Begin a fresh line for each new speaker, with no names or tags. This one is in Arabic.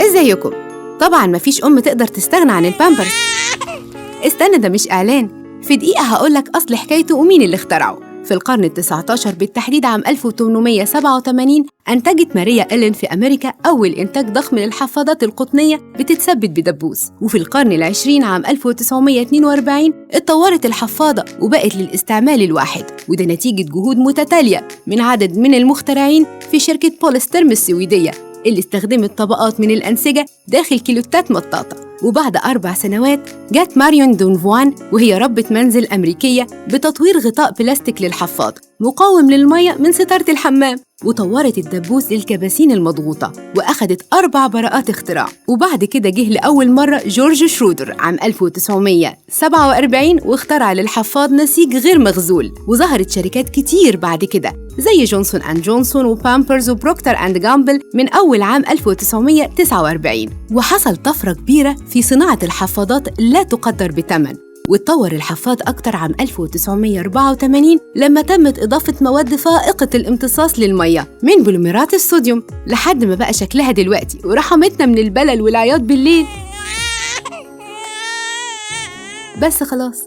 ازيكم؟ طبعاً مفيش أم تقدر تستغنى عن البامبرز. استنى، ده مش إعلان. في دقيقة هقولك أصل حكايته ومين اللي اخترعه. في القرن ال19 بالتحديد عام 1887 أنتجت ماريا إلين في أمريكا أول إنتاج ضخم للحفاضات القطنية بتتثبت بدبوس. وفي القرن العشرين عام 1942 اتطورت الحفاضة وبقت للاستعمال الواحد، وده نتيجة جهود متتالية من عدد من المخترعين في شركة بوليسترم السويدية اللي استخدمت طبقات من الأنسجة داخل كيلوتات مطاطة. وبعد 4 سنوات جات ماريون دونفوان وهي ربة منزل أمريكية بتطوير غطاء بلاستيك للحفاض مقاوم للمية من ستارة الحمام، وطورت الدبوس للكباسين المضغوطة وأخدت 4 براءات اختراع. وبعد كده جه لأول مرة جورج شرودر عام 1947 واخترع للحفاض نسيج غير مغزول. وظهرت شركات كتير بعد كده زي جونسون أند جونسون وبامبرز وبروكتر أند جامبل من أول عام 1949. وحصل طفرة كبيرة في صناعة الحفاضات لا تقدر بثمن. واتطور الحفاض أكتر عام 1984 لما تمت إضافة مواد فائقة الامتصاص للمية من بوليمرات الصوديوم لحد ما بقى شكلها دلوقتي ورحمتنا من البلل والعياط بالليل. بس خلاص،